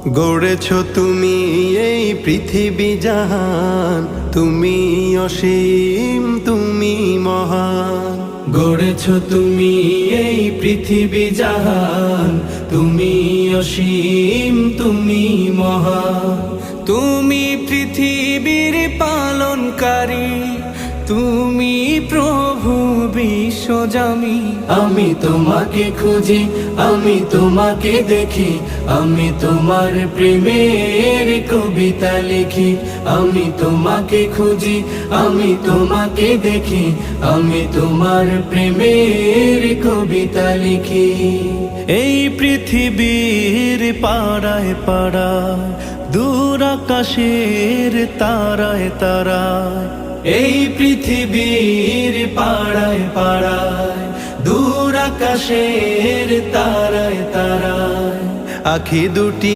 গড়েছ তুমি এই পৃথিবী জাহান, তুমি অসীম তুমি মহান। গড়েছ তুমি এই পৃথিবী জাহান, তুমি অসীম তুমি মহান। তুমি পৃথিবীর পালনকারী, তুমি প্রভু বিশ্বজামি। আমি তোমাকে খুঁজি, আমি তোমাকে দেখি, আমি তোমার প্রেমের কবিতা লিখি। আমি তোমাকে খুঁজি, আমি তোমাকে দেখি, আমি তোমার প্রেমের কবিতা লিখি। এই পৃথিবীর পাড়ায় পাড়ায়, দূর আকাশের তারায় তারায়, এই পৃথিবীর পাড়ায় পাড়ায়, দূর আকাশের তারায় তারায়, আখি দুটি